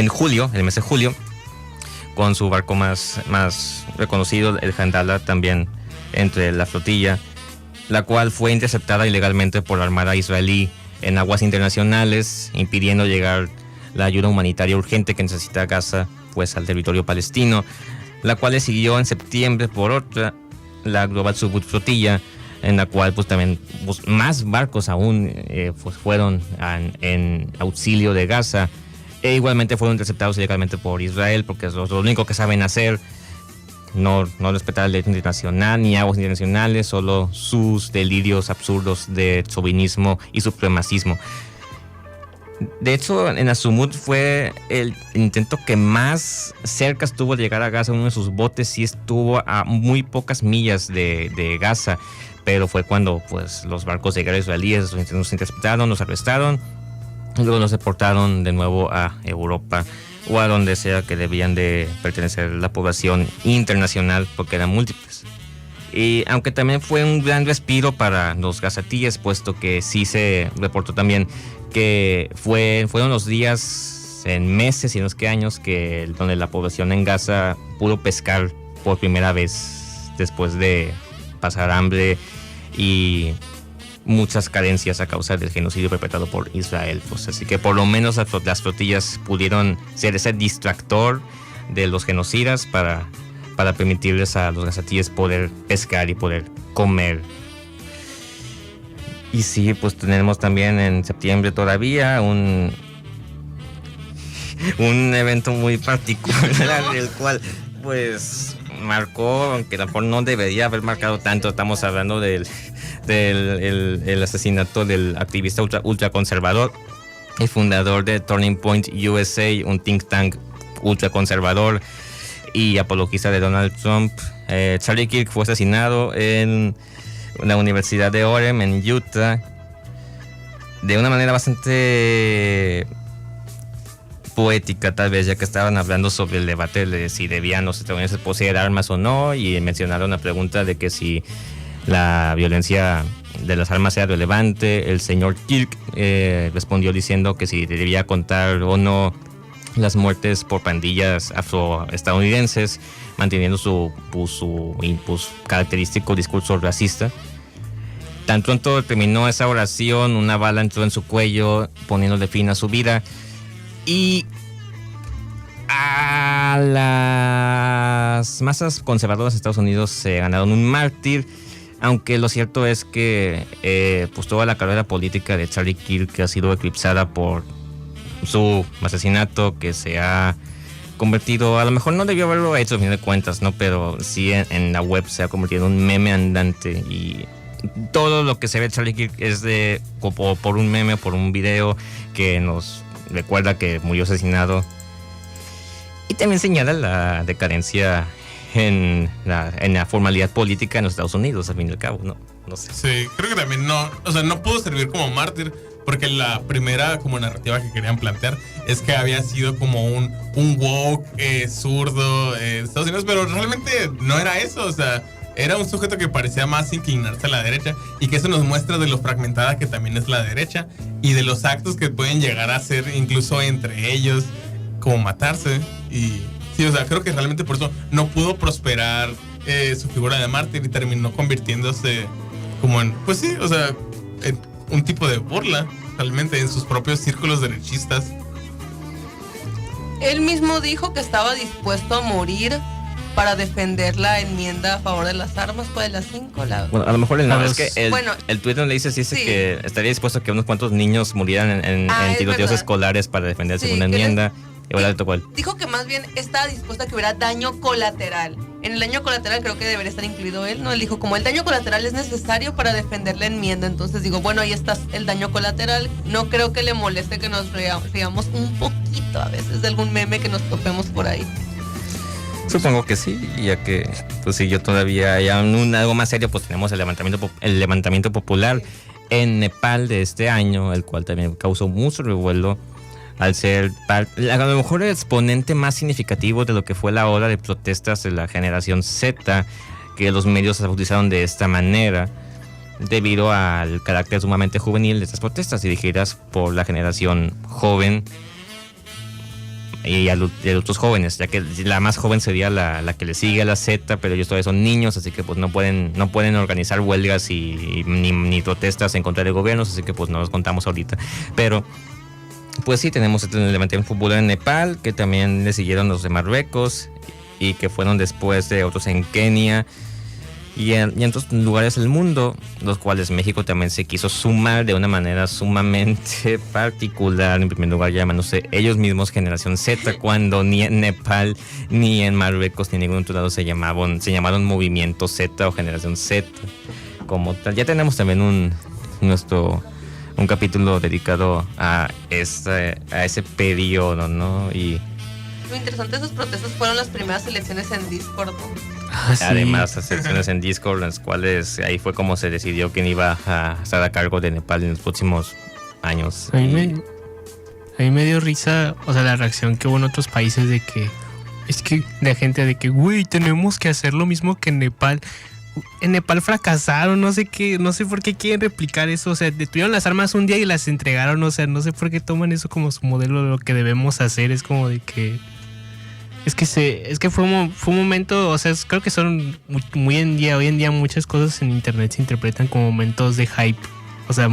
julio, en el mes de julio, con su barco más reconocido, el Jandala, también entre la flotilla, la cual fue interceptada ilegalmente por la Armada israelí en aguas internacionales, impidiendo llegar la ayuda humanitaria urgente que necesita Gaza, pues al territorio palestino, la cual le siguió en septiembre por otra, la Global Subflotilla, en la cual pues también más barcos aún pues fueron en auxilio de Gaza. E igualmente fueron interceptados ilegalmente por Israel, porque es lo único que saben hacer, no respetar la ley internacional ni aguas internacionales, solo sus delirios absurdos de chauvinismo y supremacismo. De hecho, en Azumut fue el intento que más cerca estuvo de llegar a Gaza. Uno de sus botes sí estuvo a muy pocas millas de Gaza, pero fue cuando pues los barcos de guerra israelíes nos interceptaron, nos arrestaron, luego nos deportaron de nuevo a Europa o a donde sea que debían de pertenecer la población internacional, porque eran múltiples. Y aunque también fue un gran respiro para los gazatíes, puesto que sí se reportó también que fueron los días, en meses y no sé qué años, donde la población en Gaza pudo pescar por primera vez después de pasar hambre y muchas carencias a causa del genocidio perpetrado por Israel. Pues así que por lo menos las flotillas pudieron ser ese distractor de los genocidas para permitirles a los gazatíes poder pescar y poder comer. Y sí, pues tenemos también en septiembre todavía un evento muy particular, el cual pues marcó, aunque tampoco no debería haber marcado tanto. Estamos hablando del asesinato del activista ultraconservador y fundador de Turning Point USA, un think tank ultraconservador y apologista de Donald Trump. Charlie Kirk fue asesinado en la Universidad de Orem en Utah de una manera bastante poética, tal vez, ya que estaban hablando sobre el debate de si debían los estadounidenses poseer armas o no, y mencionaron la pregunta de que si la violencia de las armas era relevante. El señor Kirk respondió diciendo que si debía contar o no las muertes por pandillas afroestadounidenses, manteniendo su característico discurso racista. Tan pronto terminó esa oración, una bala entró en su cuello, poniéndole fin a su vida. Y a las masas conservadoras de Estados Unidos se ganaron un mártir, aunque lo cierto es que pues toda la carrera política de Charlie Kirk ha sido eclipsada por su asesinato, que se ha convertido, a lo mejor no debió haberlo hecho a fin de cuentas, ¿no? Pero sí en la web se ha convertido en un meme andante, y todo lo que se ve de Charlie Kirk es por un meme, por un video que nos recuerda que murió asesinado, y también señala la decadencia en la formalidad política en los Estados Unidos, al fin y al cabo, no sé.
Sí, creo que también no pudo servir como mártir, porque la primera como narrativa que querían plantear es que había sido como un woke zurdo de Estados Unidos, pero realmente no era eso. O sea, era un sujeto que parecía más inclinarse a la derecha, y que eso nos muestra de lo fragmentada que también es la derecha, y de los actos que pueden llegar a ser incluso entre ellos, como matarse. Y sí, o sea, creo que realmente por eso no pudo prosperar su figura de mártir, y terminó convirtiéndose como en, pues sí, o sea, en un tipo de burla, realmente, en sus propios círculos derechistas.
Él mismo dijo que estaba dispuesto a morir para defender la enmienda a favor de las armas. ¿Fue de las 5?
Bueno, a lo mejor es que
Bueno,
el tweet donde dice
sí,
que estaría dispuesto a que unos cuantos niños murieran en tiroteos
verdad.
Escolares para defender la
Sí,
segunda enmienda. Y ahora le tocó a él.
Dijo que más bien estaba dispuesto a que hubiera daño colateral. En el daño colateral creo que debería estar incluido él, ¿no? Él dijo, como el daño colateral es necesario para defender la enmienda, entonces digo, bueno, ahí está el daño colateral. No creo que le moleste que nos riamos un poquito a veces de algún meme que nos topemos por ahí.
Supongo que sí, ya que, pues si yo todavía hay algo más serio, pues tenemos el levantamiento popular en Nepal de este año, el cual también causó mucho revuelo al ser a lo mejor el exponente más significativo de lo que fue la ola de protestas de la generación Z, que los medios se bautizaron de esta manera debido al carácter sumamente juvenil de estas protestas dirigidas por la generación joven y adultos jóvenes, ya que la más joven sería la que le sigue a la Z, pero ellos todavía son niños, así que pues no pueden organizar huelgas ni protestas en contra de gobiernos, así que pues no los contamos ahorita. Pero pues sí, tenemos el levantamiento popular en Nepal, que también le siguieron los de Marruecos, y que fueron después de otros en Kenia y en otros lugares del mundo, los cuales México también se quiso sumar de una manera sumamente particular, en primer lugar llamándose ellos mismos Generación Z, cuando ni en Nepal, ni en Marruecos, ni en ningún otro lado se llamaron Movimiento Z o Generación Z como tal. Ya tenemos también un capítulo dedicado a ese periodo, ¿no? Y
Lo interesante de esas protestas fueron las primeras elecciones en Discord, ¿no?
Sí.
además las elecciones en Discord, en las cuales ahí fue como se decidió quién iba a estar a cargo de Nepal en los próximos años.
A mí me dio risa, o sea, la reacción que hubo en otros países de que, es que la gente de que, güey, tenemos que hacer lo mismo que en Nepal. En Nepal fracasaron, no sé por qué quieren replicar eso, o sea, detuvieron las armas un día y las entregaron, o sea, no sé por qué toman eso como su modelo de lo que debemos hacer. Es como de que es que fue un momento, o sea, creo que son hoy en día muchas cosas en internet se interpretan como momentos de hype, o sea,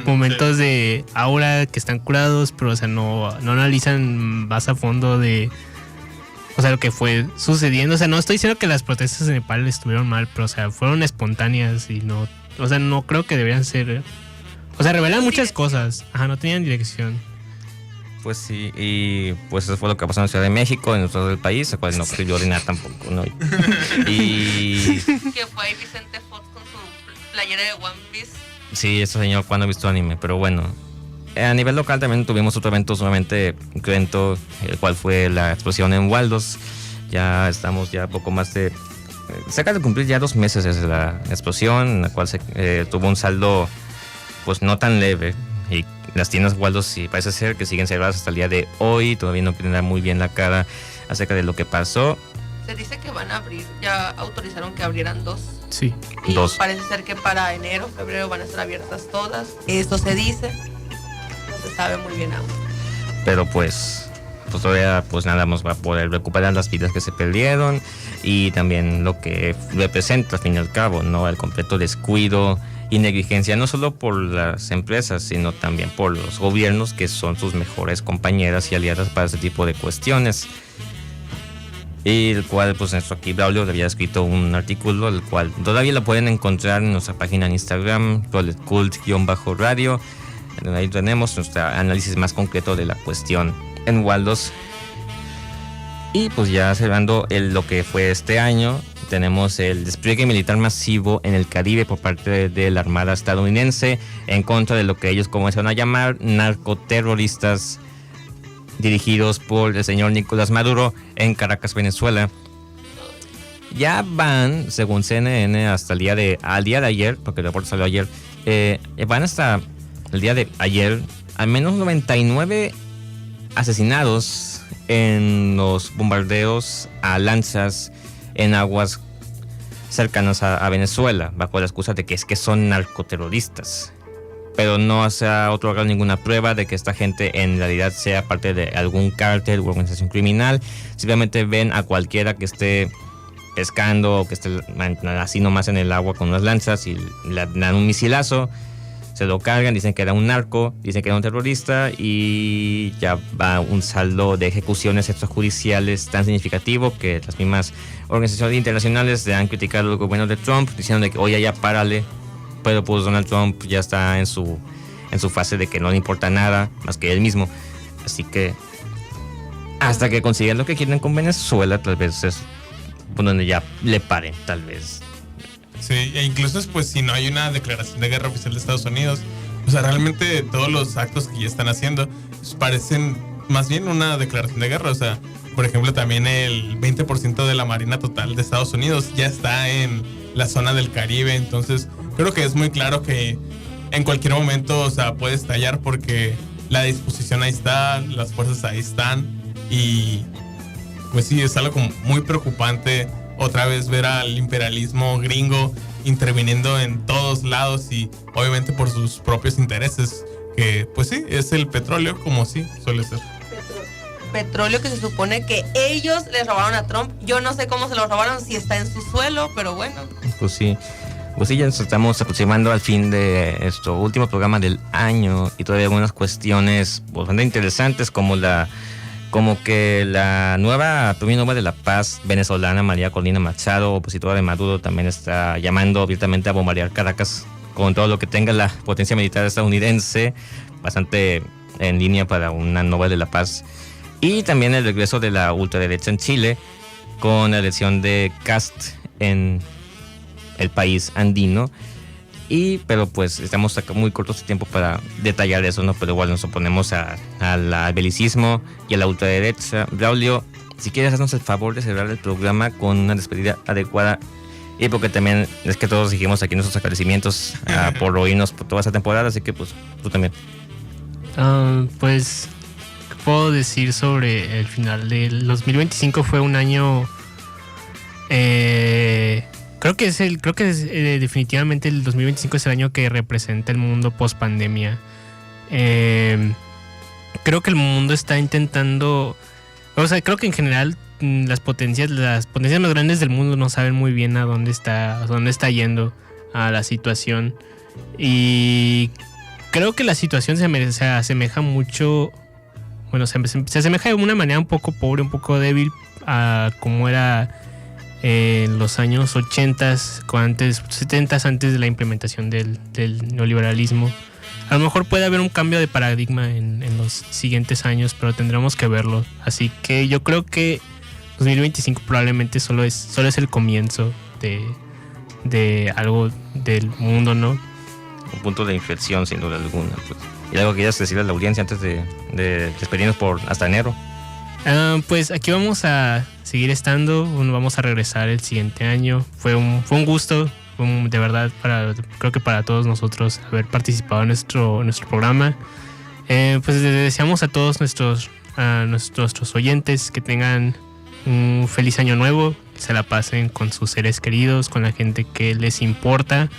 momentos de aura que están curados, pero o sea, no analizan más a fondo de, o sea, lo que fue sucediendo. O sea, no estoy diciendo que las protestas en Nepal estuvieron mal, pero o sea, fueron espontáneas y no, o sea, no creo que deberían ser, o sea, revelan muchas cosas. Ajá, no tenían dirección.
Pues sí, y pues eso fue lo que pasó en la Ciudad de México, en el estado del país, el cual no escribió orinar tampoco, ¿no? Y
Que fue ahí Vicente Fox con su playera de One Piece.
sí, este señor cuando ha visto anime, pero bueno. A nivel local también tuvimos otro evento sumamente cruento, el cual fue la explosión en Waldos. Ya estamos ya poco más de... cerca de cumplir ya 2 meses desde la explosión, en la cual se tuvo un saldo pues no tan leve. Y las tiendas Waldos sí parece ser que siguen cerradas hasta el día de hoy. Todavía no quieren dar muy bien la cara acerca de lo que pasó.
Se dice que van a abrir, ya autorizaron que abrieran 2.
Sí.
Y
2.
parece ser que para enero, febrero van a estar abiertas todas. Esto se dice. No se sabe muy bien aún.
Pero pues todavía pues nada más va a poder recuperar las vidas que se perdieron y también lo que representa al fin y al cabo, ¿no? El completo descuido y negligencia, no solo por las empresas, sino también por los gobiernos, que son sus mejores compañeras y aliadas para este tipo de cuestiones. Y el cual, pues, nuestro aquí Braulio había escrito un artículo, el cual todavía lo pueden encontrar en nuestra página en Instagram, proletcult_radio. Ahí tenemos nuestro análisis más concreto de la cuestión en Waldos. Y pues ya cerrando lo que fue este año, tenemos el despliegue militar masivo en el Caribe por parte de la Armada estadounidense en contra de lo que ellos comenzaron a llamar narcoterroristas, dirigidos por el señor Nicolás Maduro en Caracas, Venezuela. Ya van, según CNN, hasta al día de ayer, porque el reporte salió ayer, van hasta el día de ayer al menos 99 asesinados en los bombardeos a lanchas en aguas cercanas a Venezuela, bajo la excusa de que es que son narcoterroristas. Pero no se ha otorgado ninguna prueba de que esta gente en realidad sea parte de algún cártel u organización criminal. Simplemente ven a cualquiera que esté pescando o que esté así nomás en el agua con unas lanzas y le dan un misilazo, se lo cargan, dicen que era un narco, dicen que era un terrorista y ya va un saldo de ejecuciones extrajudiciales tan significativo que las mismas organizaciones internacionales le han criticado al gobierno de Trump diciendo de que oye, ya párale. Pero pues Donald Trump ya está en su fase de que no le importa nada más que él mismo. Así que hasta que consigan lo que quieren con Venezuela, tal vez es donde ya le paren, tal vez.
Sí, e incluso pues si no hay una declaración de guerra oficial de Estados Unidos, o sea, realmente todos los actos que ya están haciendo pues, parecen más bien una declaración de guerra. O sea, por ejemplo, también el 20% de la marina total de Estados Unidos ya está en la zona del Caribe. Entonces, creo que es muy claro que en cualquier momento, o sea, puede estallar porque la disposición ahí está, las fuerzas ahí están. Y pues sí, es algo como muy preocupante otra vez ver al imperialismo gringo interviniendo en todos lados y obviamente por sus propios intereses, que pues sí, es el petróleo, como sí suele ser.
Petróleo que se supone que ellos les robaron a Trump. Yo no sé cómo se lo robaron, si está en su suelo, pero bueno.
Pues sí, ya nos estamos aproximando al fin de nuestro último programa del año y todavía algunas cuestiones bastante interesantes como que la nueva Premio Nobel de la Paz venezolana María Corina Machado, opositora de Maduro, también está llamando abiertamente a bombardear Caracas con todo lo que tenga la potencia militar estadounidense, bastante en línea para una Nobel de la Paz. Y también el regreso de la ultraderecha en Chile con la elección de Kast en el país andino. Pero pues estamos acá muy cortos de tiempo para detallar eso, ¿no? Pero igual nos oponemos al belicismo y a la ultraderecha. Braulio, si quieres hacernos el favor de cerrar el programa con una despedida adecuada, y porque también es que todos dijimos aquí nuestros agradecimientos por oírnos por toda esa temporada, así que pues tú también.
Pues, ¿qué puedo decir sobre el final del 2025? Fue un año... Creo que definitivamente el 2025 es el año que representa el mundo post pandemia. Creo que el mundo está intentando, o sea, creo que en general las potencias más grandes del mundo no saben muy bien a dónde está yendo a la situación. Y creo que la situación se asemeja mucho, bueno, se asemeja de una manera un poco pobre, un poco débil a como era en los años 80s, 70s, antes de la implementación del neoliberalismo. A lo mejor puede haber un cambio de paradigma en los siguientes años, pero tendremos que verlo. Así que yo creo que 2025 probablemente solo es el comienzo de algo del mundo, ¿no?
Un punto de inflexión, sin duda alguna. Pues. ¿Y algo que quieras decirle a la audiencia antes de despedirnos por hasta enero?
Pues aquí vamos a seguir estando, vamos a regresar el siguiente año. Fue un gusto, de verdad, creo que para todos nosotros haber participado en nuestro programa. Pues les deseamos a todos nuestros oyentes que tengan un feliz año nuevo, se la pasen con sus seres queridos, con la gente que les importa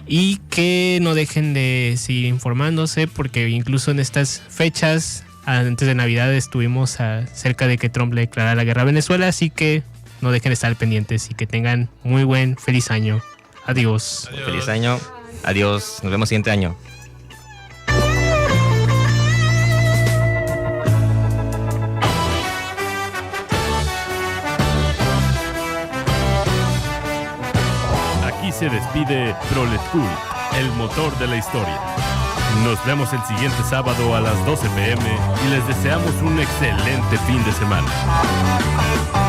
y que no dejen de seguir informándose, porque incluso en estas fechas, antes de Navidad, estuvimos cerca de que Trump le declarara la guerra a Venezuela, así que no dejen de estar pendientes y que tengan muy buen feliz año. Adiós.
Feliz año. Adiós. Nos vemos el siguiente año.
Aquí se despide Prolet Cool, el motor de la historia. Nos vemos el siguiente sábado a las 12 p.m. y les deseamos un excelente fin de semana.